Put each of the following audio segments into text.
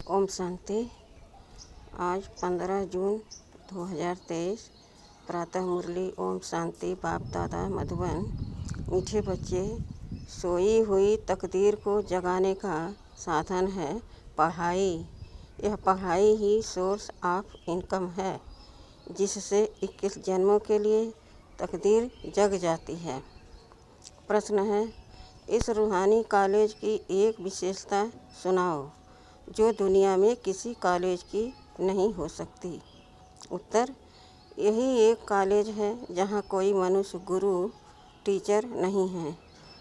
ओम शांति। आज 15 जून 2023 प्रातः मुरली। ओम शांति। बाप दादा मधुबन। मीठे बच्चे, सोई हुई तकदीर को जगाने का साधन है पढ़ाई। यह पढ़ाई ही सोर्स ऑफ इनकम है, जिससे 21 जन्मों के लिए तकदीर जग जाती है। प्रश्न है, इस रूहानी कॉलेज की एक विशेषता सुनाओ जो दुनिया में किसी कॉलेज की नहीं हो सकती। उत्तर, यही एक कॉलेज है जहाँ कोई मनुष्य गुरु टीचर नहीं है।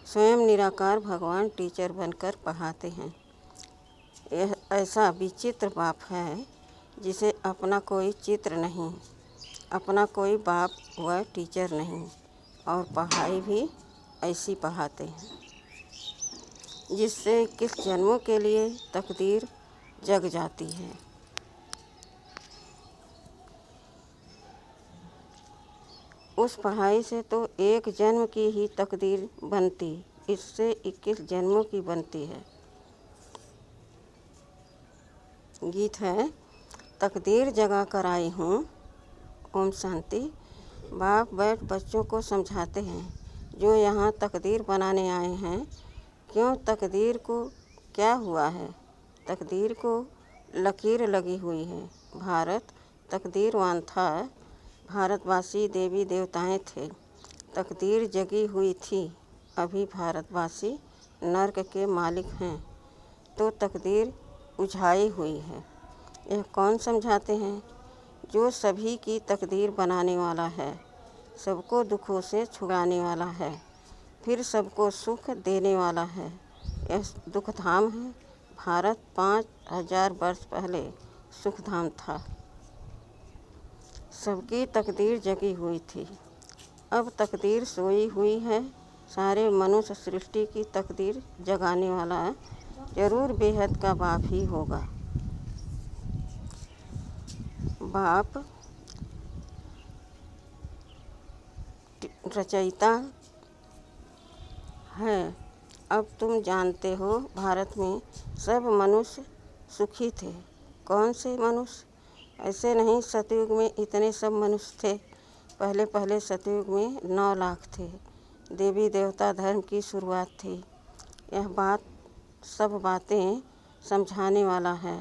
स्वयं निराकार भगवान टीचर बनकर पढ़ाते हैं। यह ऐसा विचित्र बाप है जिसे अपना कोई चित्र नहीं, अपना कोई बाप व टीचर नहीं, और पढ़ाई भी ऐसी पढ़ाते हैं जिससे किस जन्मों के लिए तकदीर जग जाती है। उस पढ़ाई से तो एक जन्म की ही तकदीर बनती, इससे 21 जन्मों की बनती है। गीत है, तकदीर जगा कर आई हूँ। ओम शांति। बाप बैठ बच्चों को समझाते हैं जो यहाँ तकदीर बनाने आए हैं। क्यों तकदीर को क्या हुआ है? तकदीर को लकीर लगी हुई है। भारत तकदीरवान था। भारतवासी देवी देवताएं थे। तकदीर जगी हुई थी। अभी भारतवासी नर्क के मालिक हैं, तो तकदीर उझाई हुई है। यह कौन समझाते हैं? जो सभी की तकदीर बनाने वाला है, सबको दुखों से छुड़ाने वाला है, फिर सबको सुख देने वाला है। यह दुखधाम है। भारत 5000 वर्ष पहले सुखधाम था। सबकी तकदीर जगी हुई थी। अब तकदीर सोई हुई है। सारे मनुष्य सृष्टि की तकदीर जगाने वाला जरूर बेहद का बाप ही होगा। बाप रचयिता है। अब तुम जानते हो, भारत में सब मनुष्य सुखी थे। कौन से मनुष्य? ऐसे नहीं सतयुग में इतने सब मनुष्य थे। पहले पहले सतयुग में 9 लाख थे। देवी देवता धर्म की शुरुआत थी। यह बात सब बातें समझाने वाला है।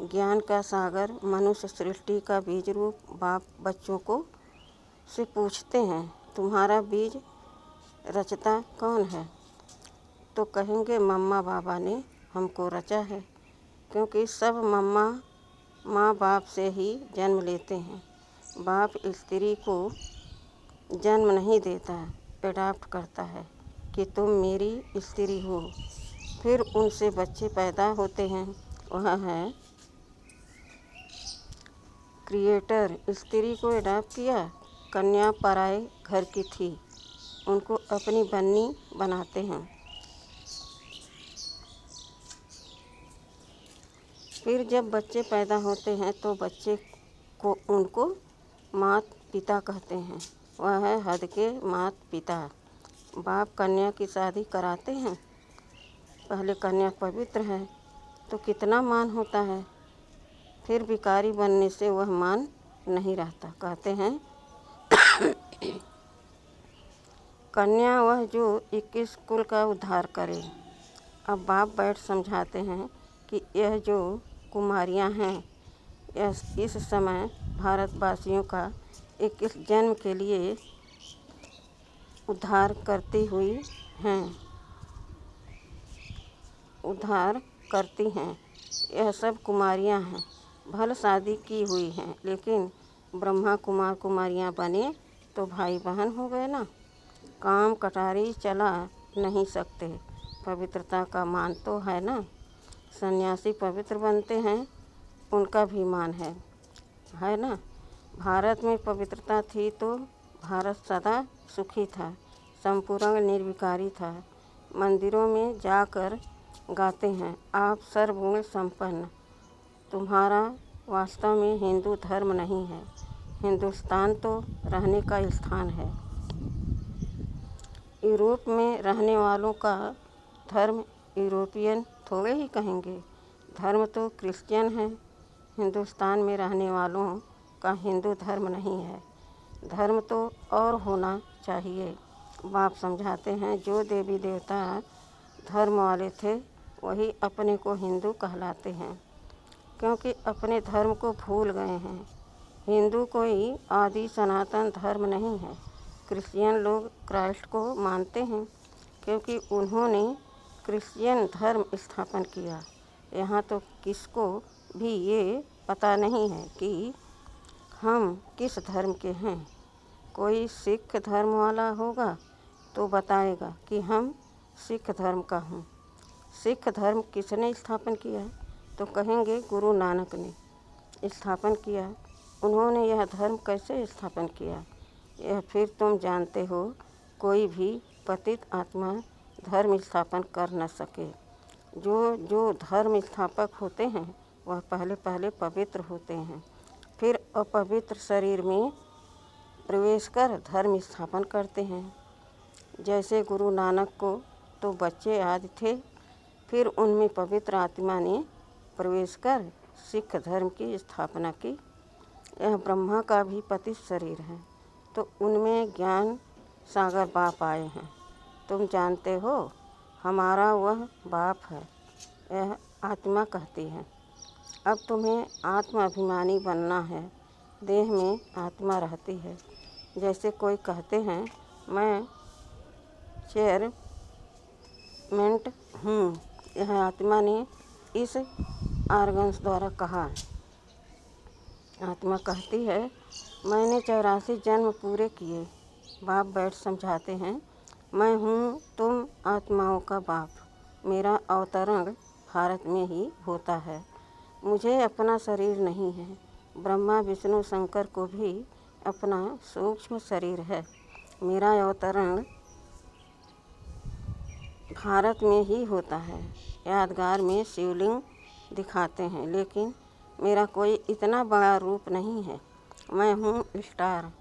ज्ञान का सागर मनुष्य सृष्टि का बीज रूप बाप बच्चों को से पूछते हैं, तुम्हारा बीज रचता कौन है? तो कहेंगे, मम्मा बाबा ने हमको रचा है। क्योंकि सब मम्मा माँ बाप से ही जन्म लेते हैं। बाप स्त्री को जन्म नहीं देता, एडॉप्ट करता है कि तुम मेरी स्त्री हो। फिर उनसे बच्चे पैदा होते हैं। वह है क्रिएटर। स्त्री को एडॉप्ट किया। कन्या पराए घर की थी, उनको अपनी बन्नी बनाते हैं। फिर जब बच्चे पैदा होते हैं तो बच्चे को उनको मात पिता कहते हैं। वह है हद के मात पिता। बाप कन्या की शादी कराते हैं। पहले कन्या पवित्र है तो कितना मान होता है। फिर भिखारी बनने से वह मान नहीं रहता। कहते हैं कन्या वह जो 21 कुल का उद्धार करे। अब बाप बैठ समझाते हैं कि यह जो कुमारियां हैं, यह इस समय भारतवासियों का 21 जन्म के लिए उद्धार करती हुई हैं, उद्धार करती हैं। यह सब कुमारियां हैं। भले शादी की हुई हैं, लेकिन ब्रह्मा कुमार कुमारियां बने तो भाई बहन हो गए ना। काम कटारी चला नहीं सकते। पवित्रता का मान तो है ना। सन्यासी पवित्र बनते हैं, उनका भी मान है ना। भारत में पवित्रता थी तो भारत सदा सुखी था, संपूर्ण निर्विकारी था। मंदिरों में जाकर गाते हैं, आप सर्वगुण संपन्न। तुम्हारा वास्तव में हिंदू धर्म नहीं है। हिंदुस्तान तो रहने का स्थान है। यूरोप में रहने वालों का धर्म यूरोपियन थोड़े ही कहेंगे। धर्म तो क्रिश्चियन है, हिंदुस्तान में रहने वालों का हिंदू धर्म नहीं है। धर्म तो और होना चाहिए। बाप समझाते हैं जो देवी देवता धर्म वाले थे वही अपने को हिंदू कहलाते हैं, क्योंकि अपने धर्म को भूल गए हैं। हिंदू कोई आदि सनातन धर्म नहीं है। क्रिश्चियन लोग क्राइस्ट को मानते हैं क्योंकि उन्होंने क्रिश्चियन धर्म स्थापन किया। यहाँ तो किसको भी ये पता नहीं है कि हम किस धर्म के हैं। कोई सिख धर्म वाला होगा तो बताएगा कि हम सिख धर्म का हूँ। सिख धर्म किसने स्थापन किया तो कहेंगे गुरु नानक ने स्थापन किया। उन्होंने यह धर्म कैसे स्थापन किया यह फिर तुम जानते हो। कोई भी पतित आत्मा धर्म स्थापन कर न सके। जो धर्म स्थापक होते हैं वह पहले पहले पवित्र होते हैं, फिर अपवित्र शरीर में प्रवेश कर धर्म स्थापन करते हैं। जैसे गुरु नानक को तो बच्चे आदि थे, फिर उनमें पवित्र आत्मा ने प्रवेश कर सिख धर्म की स्थापना की। यह ब्रह्मा का भी पतित शरीर है, तो उनमें ज्ञान सागर बाप आए हैं। तुम जानते हो हमारा वह बाप है, यह आत्मा कहती है। अब तुम्हें आत्मा अभिमानी बनना है। देह में आत्मा रहती है। जैसे कोई कहते हैं मैं चेयरमेंट हूँ, यह आत्मा ने इस आर्गन्स द्वारा कहा। आत्मा कहती है मैंने 84 जन्म पूरे किए। बाप बैठ समझाते हैं मैं हूँ तुम आत्माओं का बाप। मेरा अवतरण भारत में ही होता है। मुझे अपना शरीर नहीं है। ब्रह्मा विष्णु शंकर को भी अपना सूक्ष्म शरीर है। मेरा अवतरण भारत में ही होता है। यादगार में शिवलिंग दिखाते हैं, लेकिन मेरा कोई इतना बड़ा रूप नहीं है। मैं हूँ स्टार।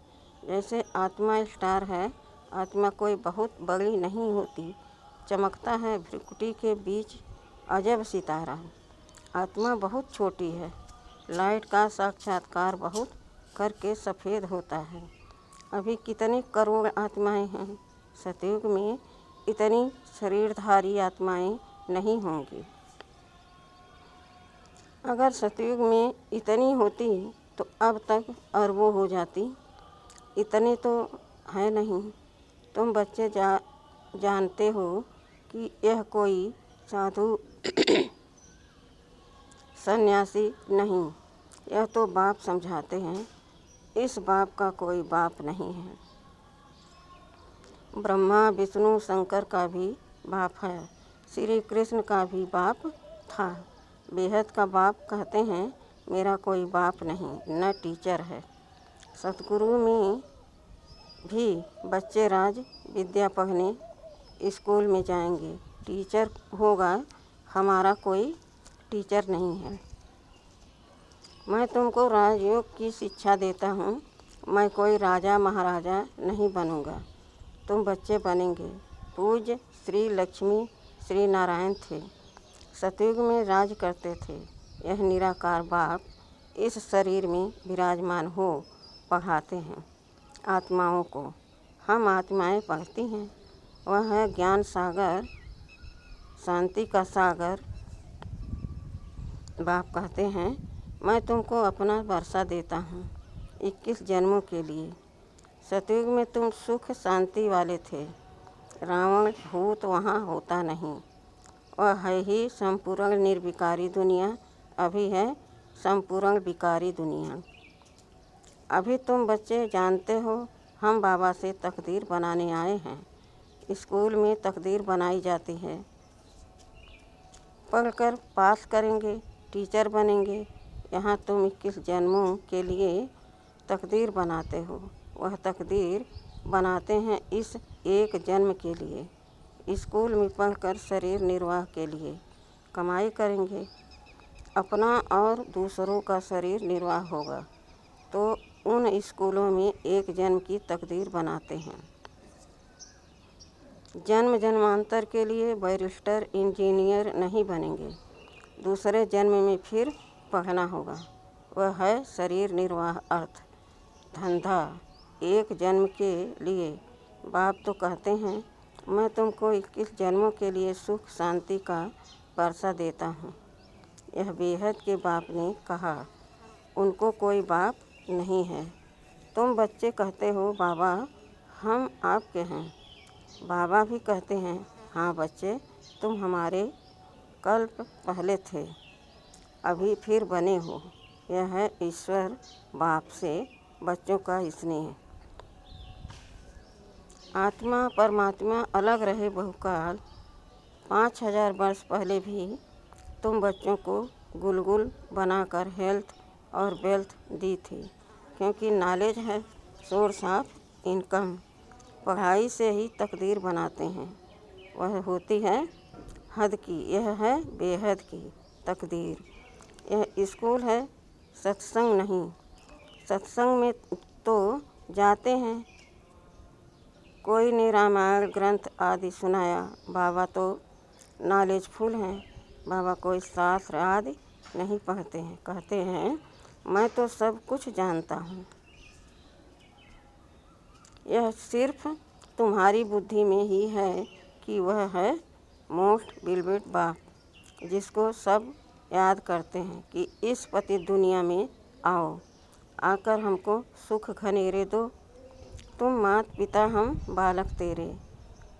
जैसे आत्मा स्टार है, आत्मा कोई बहुत बड़ी नहीं होती, चमकता है भ्रुकुटी के बीच अजब सितारा। आत्मा बहुत छोटी है। लाइट का साक्षात्कार बहुत करके सफ़ेद होता है। अभी कितने करोड़ आत्माएं हैं। सतयुग में इतनी शरीरधारी आत्माएं नहीं होंगी। अगर सतयुग में इतनी होती तो अब तक अरबों हो जाती। इतने तो है नहीं। तुम बच्चे जानते हो कि यह कोई साधु सन्यासी नहीं, यह तो बाप समझाते हैं। इस बाप का कोई बाप नहीं है। ब्रह्मा विष्णु शंकर का भी बाप है। श्री कृष्ण का भी बाप था। बेहद का बाप कहते हैं मेरा कोई बाप नहीं, न टीचर है। सतगुरु में भी बच्चे राज विद्या पढ़ने स्कूल में जाएंगे। टीचर होगा, हमारा कोई टीचर नहीं है। मैं तुमको राजयोग की शिक्षा देता हूँ। मैं कोई राजा महाराजा नहीं बनूँगा, तुम बच्चे बनेंगे। पूज्य श्री लक्ष्मी श्री नारायण थे, सतयुग में राज करते थे। यह निराकार बाप इस शरीर में विराजमान हो पढ़ाते हैं आत्माओं को। हम आत्माएं पढ़ती हैं। वह है ज्ञान सागर, शांति का सागर। बाप कहते हैं मैं तुमको अपना वर्षा देता हूँ 21 जन्मों के लिए। सतयुग में तुम सुख शांति वाले थे। रावण भूत वहाँ होता नहीं। वह है ही संपूर्ण निर्विकारी दुनिया। अभी है संपूर्ण विकारी दुनिया। अभी तुम बच्चे जानते हो हम बाबा से तकदीर बनाने आए हैं। स्कूल में तकदीर बनाई जाती है। पढ़कर पास करेंगे, टीचर बनेंगे। यहाँ तुम 21 जन्मों के लिए तकदीर बनाते हो। वह तकदीर बनाते हैं इस एक जन्म के लिए। स्कूल में पढ़कर शरीर निर्वाह के लिए कमाई करेंगे। अपना और दूसरों का शरीर निर्वाह होगा तो उन स्कूलों में एक जन्म की तकदीर बनाते हैं। जन्म जन्मांतर के लिए बैरिस्टर इंजीनियर नहीं बनेंगे। दूसरे जन्म में फिर पढ़ना होगा। वह है शरीर निर्वाह अर्थ धंधा। एक जन्म के लिए बाप तो कहते हैं मैं तुमको 21 जन्मों के लिए सुख शांति का वर्षा देता हूँ। यह बेहद के बाप ने कहा। उनको कोई बाप नहीं है। तुम बच्चे कहते हो बाबा हम आपके हैं। बाबा भी कहते हैं हाँ बच्चे तुम हमारे कल्प पहले थे, अभी फिर बने हो। यह है ईश्वर बाप से बच्चों का स्नेह। आत्मा परमात्मा अलग रहे बहुकाल। 5000 वर्ष पहले भी तुम बच्चों को गुलगुल बनाकर हेल्थ और वेल्थ दी थी, क्योंकि नॉलेज है सोर्स ऑफ इनकम। पढ़ाई से ही तकदीर बनाते हैं। वह होती है हद की, यह है बेहद की तकदीर। यह स्कूल है सत्संग नहीं। सत्संग में तो जाते हैं, कोई ने रामायण ग्रंथ आदि सुनाया। बाबा तो नॉलेजफुल हैं। बाबा कोई शास्त्र आदि नहीं पढ़ते हैं। कहते हैं मैं तो सब कुछ जानता हूँ। यह सिर्फ तुम्हारी बुद्धि में ही है कि वह है मोस्ट बिलवेड बाप, जिसको सब याद करते हैं कि इस पति दुनिया में आओ, आकर हमको सुख घनेरे दो। तुम मात पिता हम बालक तेरे।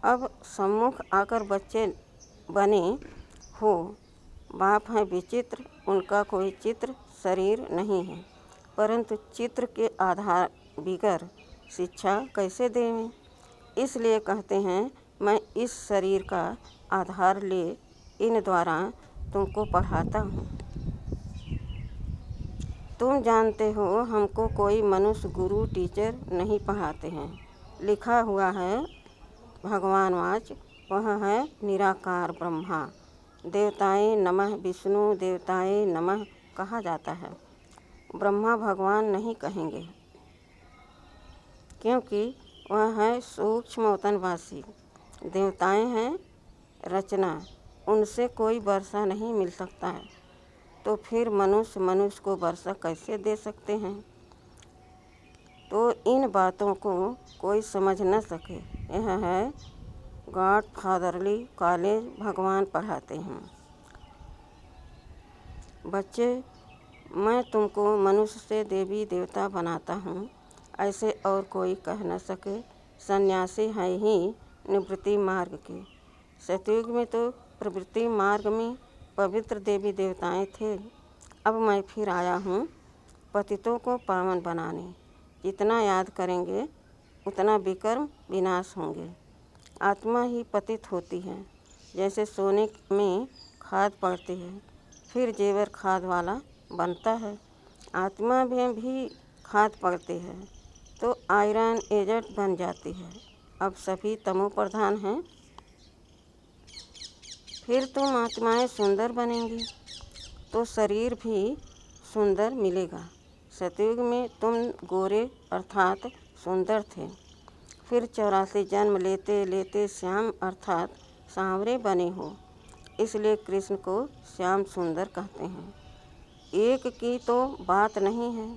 अब सम्मुख आकर बच्चे बने हो। बाप हैं विचित्र, उनका कोई चित्र शरीर नहीं है, परंतु चित्र के आधार बिगर शिक्षा कैसे दें। इसलिए कहते हैं मैं इस शरीर का आधार ले इन द्वारा तुमको पढ़ाता हूँ। तुम जानते हो हमको कोई मनुष्य गुरु टीचर नहीं पढ़ाते हैं। लिखा हुआ है भगवान वाच, वह है निराकार ब्रह्मा। देवताएं नमः विष्णु देवताएं नमः कहा जाता है। ब्रह्मा भगवान नहीं कहेंगे, क्योंकि वह है सूक्ष्म वतनवासी। देवताएं हैं रचना, उनसे कोई वर्षा नहीं मिल सकता है, तो फिर मनुष्य को वर्षा कैसे दे सकते हैं। तो इन बातों को कोई समझ न सके। यह है गॉड फादरली कॉलेज, भगवान पढ़ाते हैं। बच्चे मैं तुमको मनुष्य से देवी देवता बनाता हूँ, ऐसे और कोई कह न सके। सन्यासी है ही निवृत्ति मार्ग के। सतयुग में तो प्रवृत्ति मार्ग में पवित्र देवी देवताएं थे। अब मैं फिर आया हूँ पतितों को पावन बनाने। जितना याद करेंगे उतना विकर्म विनाश होंगे। आत्मा ही पतित होती है। जैसे सोने में खाद पड़ती है, फिर जेवर खाद वाला बनता है। आत्मा में भी खाद पड़ती है तो आयरन एजेंट बन जाती है। अब सभी तमो प्रधान हैं। फिर तुम आत्माएं सुंदर बनेंगी तो शरीर भी सुंदर मिलेगा। सतयुग में तुम गोरे अर्थात सुंदर थे, फिर 84 जन्म लेते लेते श्याम अर्थात सांवरे बने हो। इसलिए कृष्ण को श्याम सुंदर कहते हैं। एक की तो बात नहीं है,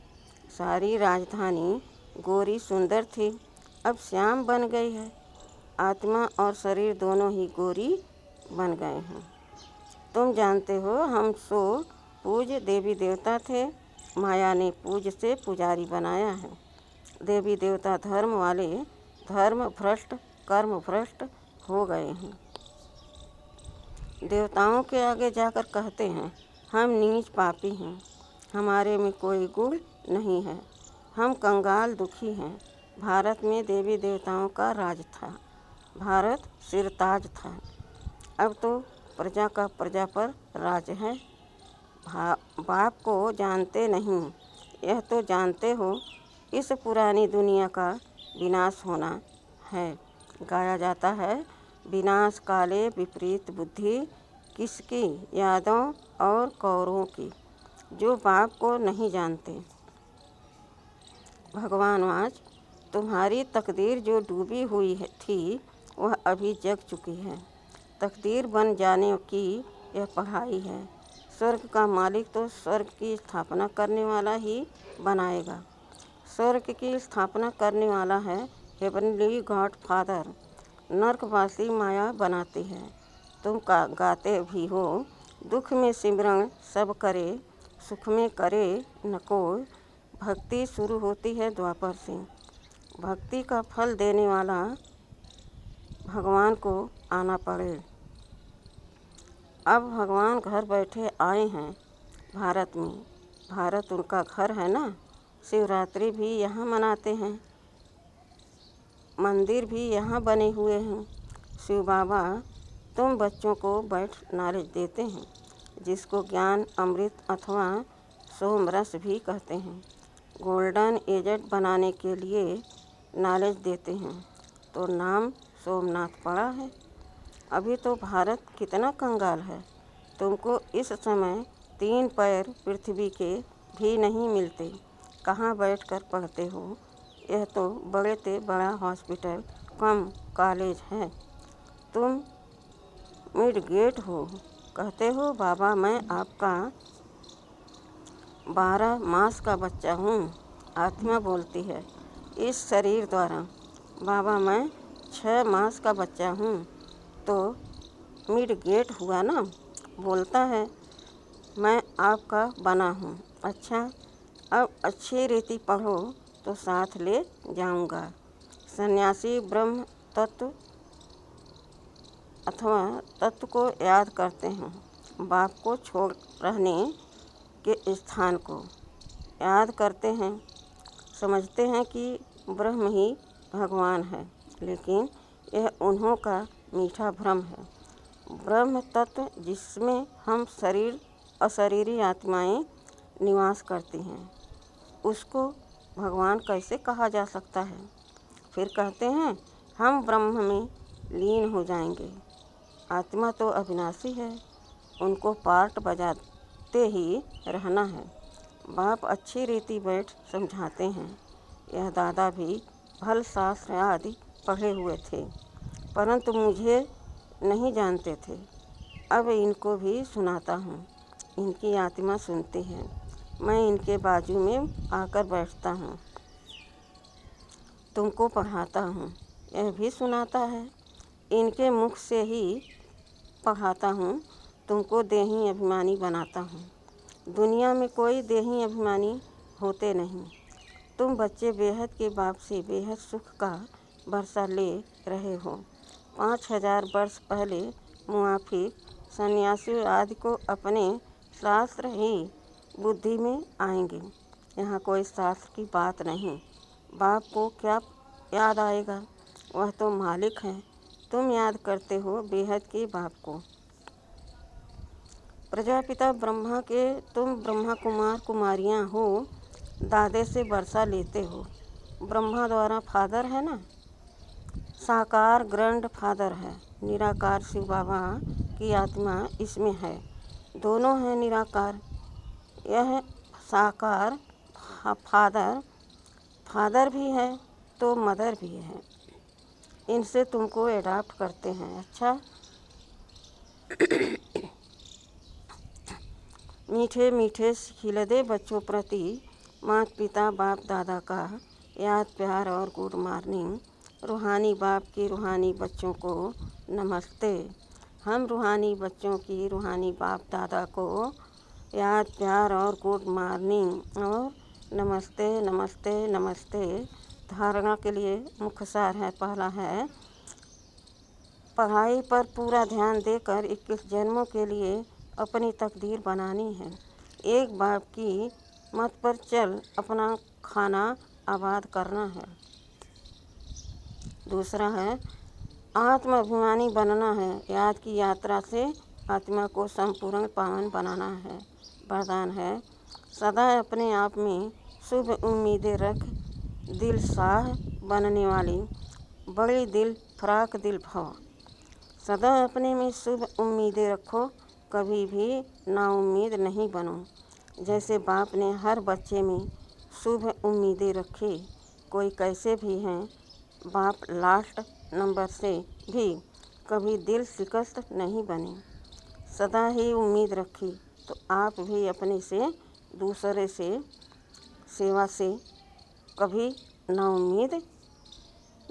सारी राजधानी गोरी सुंदर थी, अब श्याम बन गई है। आत्मा और शरीर दोनों ही गोरी बन गए हैं। तुम जानते हो हम सो पूज्य देवी देवता थे, माया ने पूज्य से पुजारी बनाया है। देवी देवता धर्म वाले धर्म भ्रष्ट कर्म भ्रष्ट हो गए हैं। देवताओं के आगे जाकर कहते हैं हम नीच पापी हैं, हमारे में कोई गुण नहीं है, हम कंगाल दुखी हैं। भारत में देवी देवताओं का राज था, भारत सिरताज था। अब तो प्रजा का प्रजा पर राज है। बाप को जानते नहीं, यह तो जानते हो इस पुरानी दुनिया का विनाश होना है। गाया जाता है विनाश काले विपरीत बुद्धि किसकी, यादों और कौरों की, जो बाप को नहीं जानते। भगवान वाच, तुम्हारी तकदीर जो डूबी हुई थी वह अभी जग चुकी है। तकदीर बन जाने की यह पढ़ाई है। स्वर्ग का मालिक तो स्वर्ग की स्थापना करने वाला ही बनाएगा। स्वर्ग की स्थापना करने वाला है हेवनली गॉड फादर। नर्कवासी माया बनाती है। तुम गाते भी हो, दुख में सिमरण सब करे, सुख में करे न कोई। भक्ति शुरू होती है द्वापर से। भक्ति का फल देने वाला भगवान को आना पड़े। अब भगवान घर बैठे आए हैं भारत में। भारत उनका घर है ना। शिवरात्रि भी यहाँ मनाते हैं। मंदिर भी यहाँ बने हुए हैं। शिव बाबा तुम बच्चों को बैठ नॉलेज देते हैं, जिसको ज्ञान अमृत अथवा सोमरस भी कहते हैं। गोल्डन एजेंट बनाने के लिए नॉलेज देते हैं, तो नाम सोमनाथ पड़ा है। अभी तो भारत कितना कंगाल है। तुमको इस समय 3 पैर पृथ्वी के भी नहीं मिलते। कहाँ बैठकर पढ़ते हो? यह तो बड़े से बड़ा हॉस्पिटल कम कॉलेज है। तुम मिड गेट हो। कहते हो बाबा मैं आपका 12 मास का बच्चा हूँ। आत्मा बोलती है इस शरीर द्वारा, बाबा मैं 6 मास का बच्चा हूँ। तो मिड गेट हुआ ना। बोलता है मैं आपका बना हूँ। अच्छा, अब अच्छी रीति पढ़ो तो साथ ले जाऊँगा। सन्यासी ब्रह्म तत्व अथवा तत्व को याद करते हैं। बाप को छोड़ रहने के स्थान को याद करते हैं। समझते हैं कि ब्रह्म ही भगवान है, लेकिन यह उन्हों का मीठा भ्रम है। ब्रह्म तत्व जिसमें हम शरीर अशरीरी आत्माएं निवास करती हैं, उसको भगवान कैसे कहा जा सकता है? फिर कहते हैं हम ब्रह्म में लीन हो जाएंगे। आत्मा तो अविनाशी है, उनको पार्ट बजाते ही रहना है। बाप अच्छी रीति बैठ समझाते हैं। यह दादा भी भल शास्त्र आदि पढ़े हुए थे, परंतु मुझे नहीं जानते थे। अब इनको भी सुनाता हूँ। इनकी आत्मा सुनती है। मैं इनके बाजू में आकर बैठता हूँ, तुमको पढ़ाता हूँ, यह भी सुनाता है। इनके मुख से ही पढ़ाता हूँ, तुमको देही अभिमानी बनाता हूँ। दुनिया में कोई देही अभिमानी होते नहीं। तुम बच्चे बेहद के बाप से बेहद सुख का वर्षा ले रहे हो। 5000 वर्ष पहले मुआफिक सन्यासी आदि को अपने शास्त्र ही बुद्धि में आएंगे। यहाँ कोई शास्त्र की बात नहीं। बाप को क्या याद आएगा? वह तो मालिक है। तुम याद करते हो बेहद के बाप को। प्रजापिता ब्रह्मा के तुम ब्रह्मा कुमार कुमारियाँ हो। दादे से वर्षा लेते हो। ब्रह्मा द्वारा फादर है ना। साकार ग्रैंड फादर है। निराकार शिव बाबा की आत्मा इसमें है। दोनों हैं निराकार। यह साकार फादर भी है तो मदर भी है। इनसे तुमको एडाप्ट करते हैं। अच्छा, मीठे मीठे खिलदे बच्चों प्रति माता पिता बाप दादा का याद प्यार और गुड मॉर्निंग। रूहानी बाप की रूहानी बच्चों को नमस्ते। हम रूहानी बच्चों की रूहानी बाप दादा को याद प्यार और गुड मॉर्निंग और नमस्ते नमस्ते नमस्ते। धारणा के लिए मुख्य सार है। पहला है पढ़ाई पर पूरा ध्यान देकर 21 जन्मों के लिए अपनी तकदीर बनानी है। एक बाप की मत पर चल अपना खाना आबाद करना है। दूसरा है आत्माभिमानी बनना है। याद की यात्रा से आत्मा को संपूर्ण पावन बनाना है। वरदान है सदा अपने आप में शुभ उम्मीदें रख। दिल शाह बनने वाली बड़ी दिल फराक दिल भव। सदा अपने में शुभ उम्मीदें रखो, कभी भी नाउम्मीद नहीं बनो। जैसे बाप ने हर बच्चे में शुभ उम्मीदें रखी। कोई कैसे भी हैं, बाप लास्ट नंबर से भी कभी दिल शिकस्त नहीं बने। सदा ही उम्मीद रखी तो आप भी अपने से दूसरे से सेवा से कभी नाउम्मीद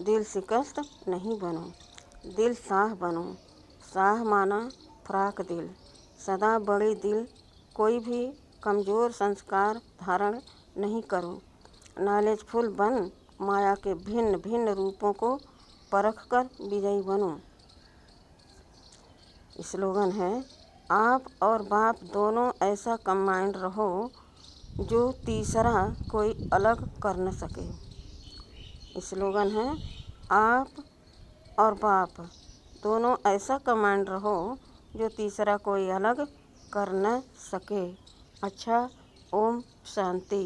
दिल शिकस्त नहीं बनो। दिल शाह बनो। शाह माना फ्राक दिल। सदा बड़े दिल, कोई भी कमज़ोर संस्कार धारण नहीं करो। नॉलेजफुल बन, माया के भिन्न भिन्न रूपों को परख कर विजयी बनो। स्लोगन है, आप और बाप दोनों ऐसा कंबाइंड रहो जो तीसरा कोई अलग कर न सके। स्लोगन है, आप और बाप दोनों ऐसा कंबाइंड रहो जो तीसरा कोई अलग कर न सके। अच्छा, ओम शांति।